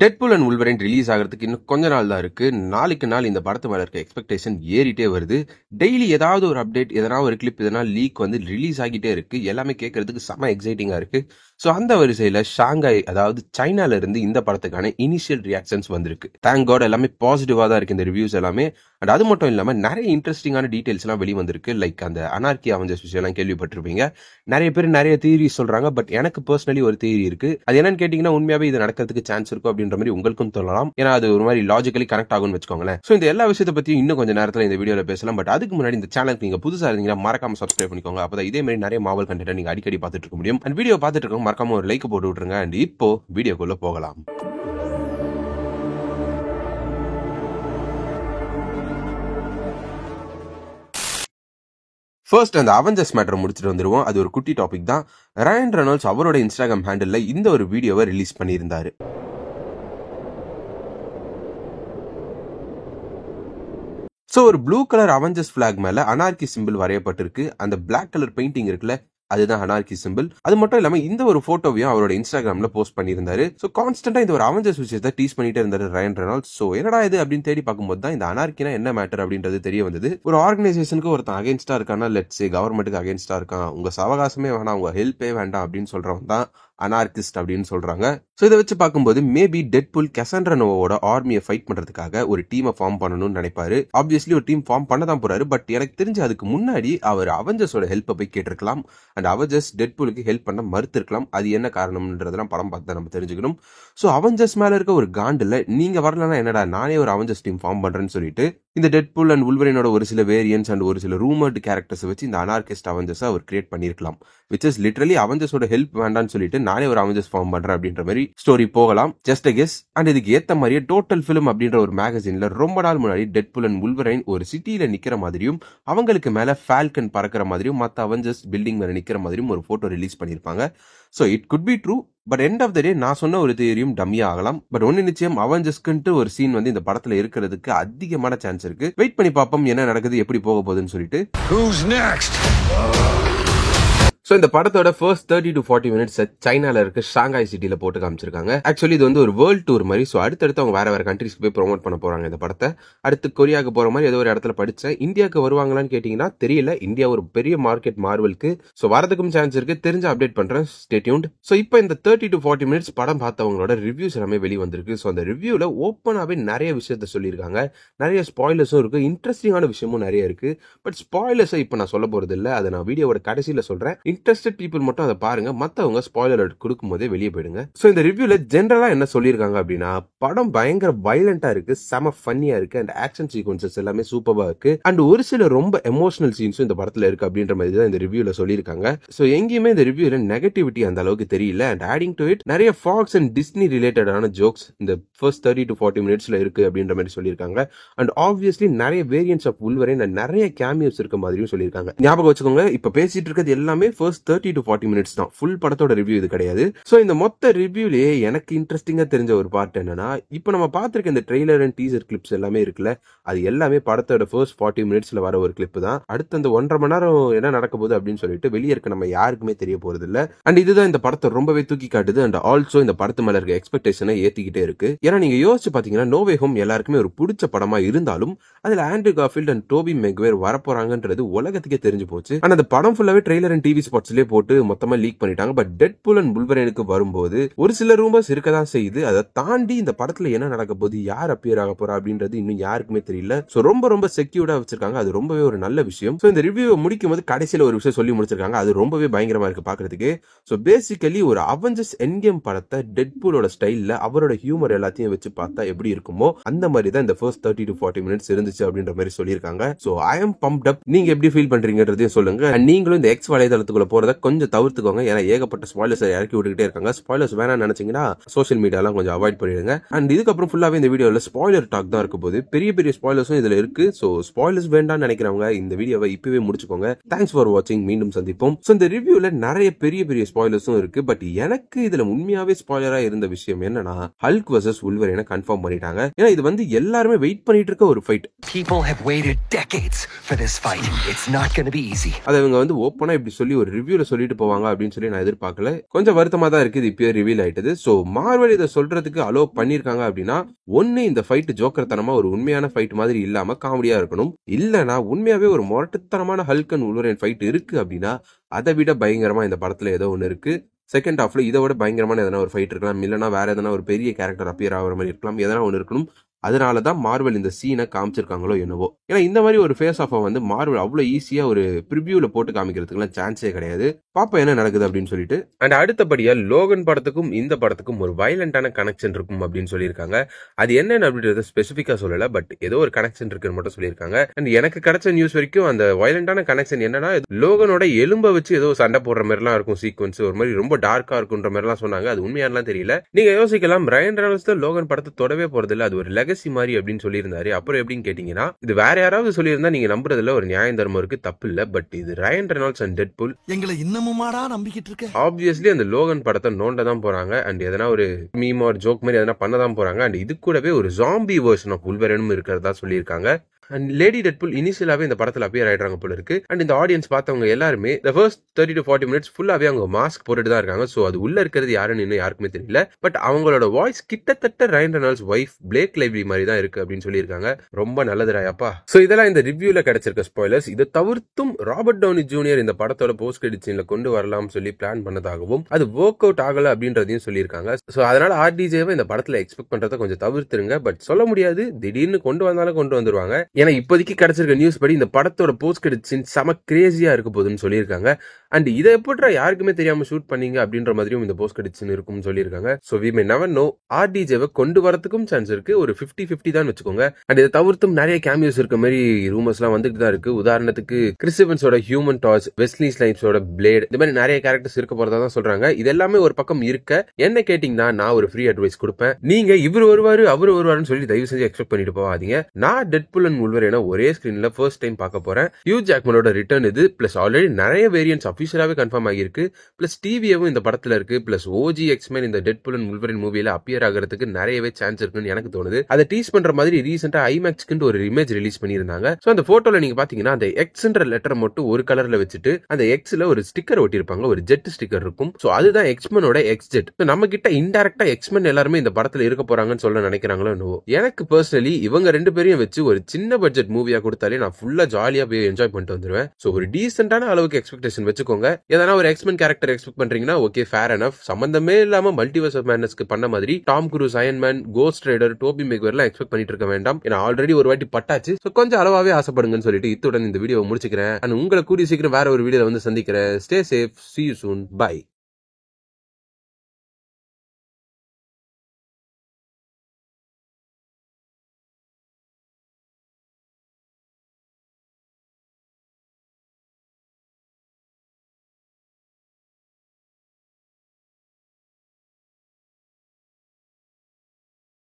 Deadpool and வுல்வரைன் release ஆகிறதுக்கு இன்னும் கொஞ்ச நாள் தான் இருக்கு. நாளுக்கு நாள் இந்த படத்து மேல இருக்க எக்ஸ்பெக்டேஷன் ஏறிட்டே வருது. டெய்லி ஏதாவது ஒரு அப்டேட், எதனா ஒரு கிளிப், எதனா லீக் வந்து ரிலீஸ் ஆகிட்டே இருக்கு. எல்லாமே கேட்கறதுக்கு செம எக்ஸைட்டிங்கா இருக்கு. ஸோ அந்த வரிசையில ஷாங்காய், அதாவது சைனால இருந்து இந்த படத்துக்கான இனிஷியல் ரியாக்ஷன்ஸ் வந்திருக்கு. தேங்க் காட் எல்லாமே பாசிட்டிவா தான் இருக்கு இந்த ரிவ்யூஸ் எல்லாமே. அண்ட் அது மட்டும் இல்லாம நிறைய இன்ட்ரெஸ்டிங்கான டீடைல்ஸ் எல்லாம் வெளி வந்திருக்கு. லைக் அந்த அனார்கி அவெஞ்சர்ஸ் விஷயம் எல்லாம் கேள்விப்பட்டிருப்பீங்க. நிறைய பேர் நிறைய தியரி சொல்றாங்க. பட் எனக்கு பர்சனலி ஒரு தியரி இருக்கு. அது என்னன்னு கேட்டீங்கன்னா, உண்மையாவே இது நடக்கிறதுக்கு சான்ஸ் இருக்கும் அப்படின்ற மாதிரி உங்களுக்கும் சொல்லலாம். ஏன்னா அது ஒரு மாதிரி லாஜிக்கலி கனெக்ட் ஆகும்னு வச்சுக்கோங்களேன். சோ இந்த எல்லா விஷயத்தை பத்தி இன்னும் கொஞ்சம் நேரத்துல இந்த வீடியோல பேசலாம். பட் அதுக்கு முன்னாடி இந்த சேனலுக்கு நீங்க புதுசா இருந்தீங்கன்னா மறக்காம சப்ஸ்கிரைப் பண்ணிக்கோங்க. அப்பதான் இதே மாதிரி நிறைய மாவல் கண்டென்ட் நீங்க அடிக்கடி பார்த்துட்டு இருக்க முடியும். அண்ட் வீடியோ பார்த்துட்டு இருக்கோம், மறக்காம ஒரு லைக் போட்டு விட்டுருங்க. அண்ட் இப்போ வீடியோக்குள்ள போகலாம். ஃபர்ஸ்ட் அந்த அவெஞ்சர்ஸ் மேட்டர் முடிச்சுட்டு வந்துருவோம். அது ஒரு குட்டி டாபிக் தான். ரயன் ரெனால்ட்ஸ் அவரோட இன்ஸ்டாகிராம் ஹேண்டில்ல இந்த ஒரு வீடியோவை ரிலீஸ் பண்ணியிருந்தாரு. சோ ஒரு ப்ளூ கலர் அவெஞ்சர்ஸ் பிளாக் மேல அனார்கி சிம்பிள் வரையப்பட்டிருக்கு. அந்த பிளாக் கலர் பெயிண்டிங் இருக்குல்ல, அதுதான் அனார்கி சிம்பிள். அது மட்டும் இல்லாம இந்த ஒரு போட்டோவையும் அவரோட இன்ஸ்டாகிராம்ல போஸ்ட் பண்ணியிருந்தாரு. சோ கான்ஸ்டன்டா இந்த ஒரு அவெஞ்சர்ஸ் விஷயத்தை டீஸ் பண்ணிட்டே இருந்தாரு ரயன் ரெனால்ட்ஸ். சோ என்னடா இது அப்படின்னு தேடி பார்க்கும்போது தான் இந்த அனார்கினா என்ன மேட்டர் அப்படின்றது தெரிய வந்தது. ஒரு ஆர்கனைசேஷனுக்கு ஒருத்தன் அகைன்ஸ்டா இருக்கானா, லெட்ஸ் சே கவர்மெண்ட்டுக்கு அகைன்ஸ்டா இருக்கான், உங்க சவகாசமே வேணாம், உங்க ஹெல்ப்பே வேண்டாம் அப்படின்னு சொல்றவன் தான் அனார்கிஸ்ட் அப்படின்னு சொல்றாங்க. சோ இதை வச்சு பார்க்கும்போது மேபி டெட்பூல் கசாண்ட்ரா நோவாவோட ஆர்மியை ஃபைட் பண்றதுக்காக ஒரு டீமை ஃபார்ம் பண்ணணும்னு நினைப்பாரு. ஆப்வியஸ்லி ஒரு டீம் ஃபார்ம் பண்ண தான் போறாரு. பட் எனக்கு தெரிஞ்சு அதுக்கு முன்னாடி அவர் அவெஞ்சர்ஸோட ஹெல்ப்பை போய் கேட்டிருக்கலாம். அண்ட் அவெஞ்சர்ஸ் டெட்பூலுக்கு ஹெல்ப் பண்ண மறுத்திருக்கலாம். அது என்ன காரணம்ன்றதெல்லாம் படம் பார்த்து நம்ம தெரிஞ்சுக்கணும். சோ அவெஞ்சர்ஸ் மேல இருக்க ஒரு காண்டில் நீங்க வரலன்னா என்னடா நானே ஒரு அவெஞ்சர்ஸ் டீம் ஃபார்ம் பண்றேன்னு சொல்லிட்டு இந்த டெட்பூல் அண்ட் வுல்வரைனோட ஒரு சில வேரியன்ஸ் அண்ட் ஒரு சில ரூமர்ட் கேரக்டர்ஸ் வச்சு இந்த அனார்கிஸ்ட் அவெஞ்சர்ஸ் அவர் கிரியேட் பண்ணிருக்கலாம். விச் இஸ் லிட்டரலி அவெஞ்சர்ஸோட ஹெல்ப் வேண்டாம்னு சொல்லிட்டு நானே ஒரு அவெஞ்சர்ஸ் ஃபார்ம் பண்றேன் அப்படின்ற மாதிரி ஸ்டோரி போகலாம். Just a guess. அண்ட் இதுக்கு ஏத்த மாதிரியே டோட்டல் ஃபிலிம் அப்படின்ற ஒரு மேகசின்ல ரொம்ப நாள் முன்னாடி டெட்பூல் அண்ட் வுல்வரைன் ஒரு சிட்டியில நிக்கிற மாதிரியும், அவங்களுக்கு மேல ஃபால்கன் பறக்கிற மாதிரியும், மத்த அவெஞ்சர்ஸ் பில்டிங் மேல நிக்கிற மாதிரியும் ஒரு போட்டோ ரிலீஸ் பண்ணிருப்பாங்க. So it could be true. But end of the day நான் சொன்ன ஒரு தியரியும் டம்மியா ஆகலாம். பட் ஒன்னு நிச்சயம், அவெஞ்சர்ஸ்க்குன்ட்டு ஒரு சீன் வந்து இந்த படத்துல இருக்கிறதுக்கு அதிகமான சான்ஸ் இருக்கு. வெயிட் பண்ணி பார்ப்போம் என்ன நடக்குது, எப்படி போக போகுதுன்னு சொல்லிட்டு. சோ இந்த படத்தோட ஃபர்ஸ்ட் 30 to 40 மினிட்ஸ் சைனால இருக்க ஷாங்காய் சிட்டில போட்டு காமிச்சிருக்காங்க. ஆக்சுவலி இது வந்து ஒரு வேர்ல்ட் டூர் மாதிரி. சோ அடுத்தடுத்து அவங்க வேற வேற கண்ட்ரீஸ்க்கு போய் ப்ரோமோட் பண்ண போறாங்க இந்த படத்தை. அடுத்து கொரியாவுக்கு போற மாதிரி ஏதோ ஒரு இடத்துல படிச்சேன். இந்தியாவுக்கு வருவாங்களான்னு கேட்டீங்கன்னா தெரியல. இந்தியா ஒரு பெரிய மார்க்கெட் மார்வலுக்கு. சோ வரதுக்கும் சான்ஸ் இருக்கு. தெரிஞ்ச அப்டேட் பண்றேன். Stay tuned. சோ இப்போ இந்த 30 to 40 மினிட்ஸ் படம் பார்த்தவங்களோட ரிவ்யூஸ் எல்லாமே வெளி வந்திருக்கு. சோ அந்த ரிவ்யூல ஓப்பனாவே நிறைய விஷயத்த சொல்லியிருக்காங்க. நிறைய ஸ்பாய்லர்ஸும் இருக்கு. இன்ட்ரெஸ்டிங்கான விஷயமும் நிறைய இருக்கு. பட் ஸ்பாய்லர்ஸை இப்போ நான் சொல்ல போறது இல்ல. அதை நான் வீடியோவோட கடைசியில சொல்றேன். இன்ட்ரெஸ்டட் பீப்புள் மட்டும் அதை பாருங்க. மத்தவங்க ஸ்பாயிலர் அலர்ட் கொடுக்கும் போதே வெளியே போயிடுங்க. சோ இந்த ரிவ்யூல ஜெனரலா என்ன சொல்லியிருக்காங்க அப்படின்னா, படம் பயங்கர வயலண்டா இருக்கு, செம ஃபன்னியா இருக்கு, அண்ட் ஆக்ஷன் சீக்வன்சஸ் எல்லாமே சூப்பரா இருக்கு, அண்ட் ஒரு சில ரொம்ப எமோஷனல் சீன்ஸும் இந்த படத்துல இருக்கு அப்படின்ற மாதிரி தான் இந்த ரிவ்யூல சொல்லியிருக்காங்க. சோ எங்கேயுமே இந்த ரிவ்யூல நெகட்டிவிட்டி அந்த அளவுக்கு தெரியல. அண்ட் ஆடிங் டு இட் நிறைய ஃபாக்ஸ் அண்ட் டிஸ்னி ரிலேட்டடான ஜோக்ஸ் இந்த ஃபர்ஸ்ட் 30 to 40 மினிட்ஸ்ல இருக்கு அப்படின்ற மாதிரி சொல்லியிருக்காங்க. அண்ட் ஆப்வியஸ்லி நிறைய வேரியன்ட்ஸ் ஆஃப் வுல்வரைன் அண்ட் நிறைய கேமியோஸ் இருக்க மாதிரியும் சொல்லியிருக்காங்க. ஞாபகம் வச்சுக்கோங்க, இப்ப பேசிட்டு இருக்கிறது எல்லாமே ஃபர்ஸ்ட் 30 to 40 மினிட்ஸ் தான். ஃபுல் படத்தோட ரிவ்யூ இது கிடையாது. சோ இந்த மொத்த ரிவ்யூலயே எனக்கு இன்ட்ரெஸ்டிங்கா தெரிஞ்ச ஒரு பார்ட் என்னன்னா, இப்போ நம்ம பார்த்திருக்க இந்த ட்ரெய்லர் அண்ட் டீசர் கிளிப்ஸ் எல்லாமே இருக்குல்ல, அது எல்லாமே படத்தோட ஃபர்ஸ்ட் 40 மினிட்ஸ்ல வர ஒரு கிளிப் தான். அடுத்த அந்த 1.5 மணி நேரம் என்ன நடக்க போகுது அப்படின்னு சொல்லிட்டு வெளியே இருக்க நம்ம யாருக்குமே தெரிய போறது இல்ல. அண்ட் இதுதான் இந்த படத்தை ரொம்பவே தூக்கி காட்டுது. அண்ட் ஆல்சோ இந்த படத்து மேல இருக்க எக்ஸ்பெக்டேஷனை ஏத்திக்கிட்டே இருக்கு. ஏன்னா நீங்க யோசிச்சு பாத்தீங்கன்னா, நோ வே ஹோம் எல்லாருக்குமே ஒரு பிடிச்ச படமா இருந்தாலும் அதுல Andrew Garfield and Tobey Maguire வரப்போறாங்கன்றது உலகத்துக்கே தெரிஞ்சு போச்சு. ஆனா அந்த படம் ஃபுல்லாவே ட்ரெய்லர் அண்ட் டிவி ஸ்பாட்ஸ்லயே போட்டு மொத்தமா லீக் பண்ணிட்டாங்க. பட் டெட்பூல் அண்ட் வுல்வரைனுக்கு வரும்போது ஒரு சில ரூமர்ஸ் இருக்கதான் செய்யுது. அதை தாண்டி இந்த படத்துல என்ன நடக்க போகுது, யார் அப்பியர் ஆக போறா அப்படின்றது இன்னும் யாருக்குமே தெரியல. சோ ரொம்ப ரொம்ப செக்யூர்டா வச்சிருக்காங்க. அது ரொம்பவே ஒரு நல்ல விஷயம். சோ இந்த ரிவ்யூவை முடிக்கும் போது கடைசியில ஒரு விஷயம் சொல்லி முடிச்சிருக்காங்க. அது ரொம்பவே பயங்கரமா இருக்கு பாக்குறதுக்கு. சோ பேசிக்கலி ஒரு அவெஞ்சர்ஸ் எண்ட்கேம் படத்தை டெட்பூலோட ஸ்டைல்ல அவரோட ஹியூமர் எல்லாத்தையும் வச்சு பார்த்தா எப்படி இருக்குமோ அந்த மாதிரி தான் இந்த ஃபர்ஸ்ட் 30 to 40 மினிட்ஸ் இருந்துச்சு அப்படின்ற மாதிரி சொல்லியிருக்காங்க. சோ ஐ அம் பம்ப்ட் அப். நீங்க எப்படி ஃபீல் பண்றீங்கன்றதையும் சொல்லுங்க. நீங்களும் இந்த எக்ஸ் வலைதளத்துக்குள்ள போறத கொஞ்சம் தவிர்த்துக்கோங்க. ஏன்னா ஏகப்பட்ட ஸ்பாய்லர்ஸ் இறக்கி விட்டுக்கிட்டே இருக்காங்க. ஸ்பாய்லர்ஸ் வேணாம்னு நினைச்சீங்கன்னா சோஷியல் மீடியாலாம் கொஞ்சம் அவாய்ட் பண்ணிடுங்க. அண்ட் இதுக்கப்புறம் ஃபுல்லாவே இந்த வீடியோல ஸ்பாய்லர் டாக் தான் இருக்க போது. பெரிய பெரிய ஸ்பாய்லர்ஸும் இதுல இருக்கு. சோ ஸ்பாய்லர்ஸ் வேண்டாம்னு நினைக்கிறவங்க இந்த வீடியோவை இப்பவே முடிச்சுக்கோங்க. தேங்க்ஸ் ஃபார் வாட்சிங். மீண்டும் சந்திப்போம். சோ இந்த ரிவ்யூல நிறைய பெரிய பெரிய ஸ்பாய்லர்ஸும் இருக்கு. பட் எனக்கு இதுல உண்மையாவே ஸ்பாய்லரா இருந்த விஷயம் என்னன்னா, ஹல்க் வர்சஸ் வுல்வரைனை கன்ஃபார்ம் பண்ணிட்டாங்க. ஏன்னா இது வந்து எல்லாருமே வெயிட் பண்ணிட்டு இருக்க ஒரு fight. People have waited decades for this fight. It's not going to be easy. அத இவங்க வந்து ஓப்பனா இப்படி சொல்லி ஒரு ரிவ்யூல சொல்லிட்டு போவாங்க அப்படின்னு சொல்லி நான் எதிர்பார்க்கல. கொஞ்சம் வருத்தமா தான் இருக்கு, இது இப்பயே ரிவீல் ஆயிட்டது. சோ மார்வல் இதை சொல்றதுக்கு அலோ பண்ணிருக்காங்க அப்படின்னா, ஒன்னு இந்த ஃபைட் ஜோக்கர் தனமா ஒரு உண்மையான ஃபைட் மாதிரி இல்லாம காமெடியா இருக்கணும், இல்லனா உண்மையாவே ஒரு முரட்டுத்தனமான ஹல்க் அண்ட் வுல்வரைன் ஃபைட் இருக்கு அப்படின்னா அதை விட பயங்கரமா இந்த படத்துல ஏதோ ஒன்னு இருக்கு. செகண்ட் ஹாஃப்ல இதை விட பயங்கரமான எதனா ஒரு ஃபைட் இருக்கலாம், இல்லனா வேற எதனா ஒரு பெரிய கேரக்டர் அப்பியர் ஆகிற மாதிரி இருக்கலாம், எதனா ஒன்னு இருக்கணும். அதனாலதான் மார்வல் இந்த சீனை காமிச்சிருக்காங்களோ என்னவோ. ஏன்னா இந்த மாதிரி ஒரு ஃபேஸ் ஆஃப் வந்து மார்வல் அவ்வளவு ஈஸியா ஒரு ப்ரிவியூல போட்டு காமிக்கிறதுக்குலாம் சான்ஸே கிடையாது. பாப்பா என்ன நடக்குது அப்படின்னு சொல்லிட்டு. அண்ட் அடுத்தபடியா லோகன் படத்துக்கும் இந்த படத்துக்கும் ஒரு வயலண்டான கனெக்ஷன் இருக்கும் அப்படின்னு சொல்லியிருக்காங்க. அது என்னன்னு அப்படின்றத ஸ்பெசிபிக்கா சொல்லல, பட் ஏதோ ஒரு கனெக்ஷன் இருக்குன்னு மட்டும் சொல்லியிருக்காங்க. அண்ட் எனக்கு கிடைச்ச நியூஸ் வரைக்கும் அந்த வயலண்டான கனெக்ஷன் என்னன்னா, லோகனோட எலும்ப வச்சு ஏதோ சண்டை போடுற மாதிரி எல்லாம் இருக்கும் சீக்வன்ஸ், ஒரு மாதிரி ரொம்ப டார்க்கா இருக்குன்ற மாதிரி எல்லாம் சொன்னாங்க. அது உண்மையானலாம் தெரியல. நீங்க யோசிக்கலாம், ரயன் ரெனால்ட்ஸ் தான் லோகன் படத்தை தொடவே போறது இல்ல, அது ஒரு லெகசி மாதிரி அப்படின்னு சொல்லியிருந்தாரு. அப்புறம் எப்படின்னு கேட்டீங்கன்னா, இது வேற யாராவது சொல்லியிருந்தா நீங்க நம்புறதுல ஒரு நியாயம் தர்மம் இருக்கு, தப்பு இல்ல. பட் இது ரயன் ரெனால்ட்ஸ் அண்ட் டெட்பூல் எங்களை இன்னமுமாடா நம்பிக்கிட்டு இருக்க. ஆப்வியஸ்லி அந்த லோகன் படத்தை நோண்ட தான் போறாங்க. அண்ட் எதனா ஒரு மீம் ஒரு ஜோக் மாதிரி எதனா பண்ணதான் போறாங்க. அண்ட் இது கூடவே ஒரு ஜாம்பி வெர்ஷன் ஆஃப் வுல்வரைனும் இருக்கிறதா சொல்லியிருக்காங்க. அண்ட் லேடி டெட்பூல் இனிஷியலாவே இந்த படத்துல அப்பியர் ஆயிடுறாங்க போல இருக்கு. அண்ட் இந்த ஆடியன்ஸ் பார்த்தவங்க எல்லாருமே the first 30 to 40 minutes ஃபுல்லாவே அவங்க மாஸ்க் போட்டுட்டு தான் இருக்காங்க. சோ அது உள்ள இருக்கிறது யாருன்னு இன்னும் யாருக்குமே தெரியல. பட் அவங்களோட வாய்ஸ் கிட்டத்தட்ட Ryan Reynolds wife Blake Lively மாதிரி தான் இருக்கு அப்படின்னு சொல்லியிருக்காங்க. ரொம்ப நல்லது ராயப்பா. சோ இதெல்லாம் இந்த ரிவ்யூல கிடைச்சிருக்க ஸ்பாய்லர்ஸ். இதை தவிர்த்தும் ராபர்ட் டவுனி ஜூனியர் இந்த படத்தோட போஸ்ட் கிரெடிட் சீன்ல கொண்டு வரலாம்னு சொல்லி பிளான் பண்ணதாகவும் அது ஒர்க் அவுட் ஆகல அப்படின்றதையும் சொல்லியிருக்காங்க. சோ அதனால ஆர்டிஜேவை இந்த படத்துல எக்ஸ்பெக்ட் பண்றதை கொஞ்சம் தவிர்த்துருங்க. பட் சொல்ல முடியாது, திடீர்னு கொண்டு வந்தாலும் கொண்டு வந்துருவாங்க. ஏன்னா இப்போதைக்கு கிடைச்சிருக்க நியூஸ் படி இந்த படத்தோட போஸ்ட் கிரெடிட் சீன் செம கிரேசியா இருக்க போகுதுன்னு சொல்லியிருக்காங்க. அண்ட் இதை எப்படி யாருக்குமே தெரியாம ஷூட் பண்ணீங்க அப்படின்ற மாதிரியும் இந்த போஸ்ட் கிரெடிட் சீன் இருக்கும்னு சொல்லியிருக்காங்க. So we may never know. ஆர்டிஜேவை கொண்டு வரதுக்கும் சான்ஸ் இருக்கு, ஒரு 50-50 தான் வச்சுக்கோங்க. அண்ட் இதை தவிர்த்தும் நிறைய கேமியோஸ் இருக்க மாதிரி ரூமர்ஸ் எல்லாம் வந்துட்டு தான் இருக்கு. உதாரணத்துக்கு கிறிஸ் எவன்ஸோட ஹியூமன் டார்ச், வெஸ்லி ஸ்னைப்ஸோட பிளேட், இந்த மாதிரி நிறைய கேரக்டர்ஸ் இருக்க போறதா தான் சொல்றாங்க. இது எல்லாமே ஒரு பக்கம் இருக்க, என்ன கேட்டீங்கன்னா நான் ஒரு ஃப்ரீ அட்வைஸ் கொடுப்பேன். நீங்க இவர் வருவாரு அவர் வருவாருன்னு சொல்லி தயவு செஞ்சு எக்ஸ்பெக்ட் பண்ணிட்டு போகாதீங்க. நான் டெட்பூல் அண்ட் வுல்வரைனை ஒரே ஸ்கிரீன்ல ஃபர்ஸ்ட் டைம் பார்க்க போறேன். ஹியூ ஜாக்மனோட ரிட்டர்ன் இது. பிளஸ் ஆல்ரெடி நிறைய வேரியன்ட்ஸ் அபிஷியலாவே கன்ஃபார்ம் ஆகிருக்கு. பிளஸ் டிவியும் இந்த படத்துல இருக்கு. பிளஸ் ஓஜி எக்ஸ்மேன் இந்த டெட்பூல் அண்ட் வுல்வரைன் மூவில அப்பியர் ஆகிறதுக்கு நிறையவே சான்ஸ் இருக்குன்னு எனக்கு தோணுது. அதை டீஸ் பண்ற மாதிரி ரீசெண்டா ஐமேக்ஸ்க்கு ஒரு இமேஜ் ரிலீஸ் பண்ணியிருந்தாங்க. சோ அந்த போட்டோல நீங்க பாத்தீங்கன்னா அந்த எக்ஸ்ன்ற லெட்டர் மட்டும் ஒரு கலர்ல வச்சுட்டு அந்த எக்ஸ்ல ஒரு ஸ்டிக்கர் ஒட்டியிருப்பாங்க, ஒரு ஜெட் ஸ்டிக்கர் இருக்கும். சோ அதுதான் எக்ஸ்மனோட எக்ஸ் ஜெட். நம்ம கிட்ட இன்டைரக்டா எக்ஸ்மன் எல்லாருமே இந்த படத்துல இருக்க போறாங்கன்னு சொல்ல நினைக்கிறாங்களோ என்னவோ. எனக்கு பர்சனலி இவங்க ரெண்டு பேரையும் வச்சு ஒரு சின்ன பட்ஜெட் மூவியா கொடுத்தாலே நான் ஃபுல்லா ஜாலியா போய் என்ஜாய் பண்ணிட்டு வந்துருவேன். சோ ஒரு டீசென்டான அளவுக்கு எக்ஸ்பெக்டேஷன் வச்சுக்கோங்க. எதனா ஒரு எக்ஸ்மேன் கேரக்டர் எக்ஸ்பெக்ட் பண்றீங்கன்னா ஓகே, ஃபேர் எனஃப். சம்பந்தமே இல்லாம மல்டிவர்ஸ் ஆஃப் மேட்னஸ்க்கு பண்ண மாதிரி Tom Cruise, Iron Man, Ghost Rider, டோபி மேக்வேர்லாம் எக்ஸ்பெக்ட் பண்ணிட்டு இருக்க வேண்டாம். ஏன்னா ஆல்ரெடி ஒரு வாட்டி பட்டாச்சு. சோ கொஞ்சம் அளவாவே ஆசைப்படுங்கன்னு சொல்லிட்டு இத்துடன் இந்த வீடியோவை முடிச்சுக்கிறேன். உங்களை கூடிய சீக்கிரம் வேற ஒரு வீடியோல வந்து சந்திக்கிறேன். Stay safe, see you soon, bye.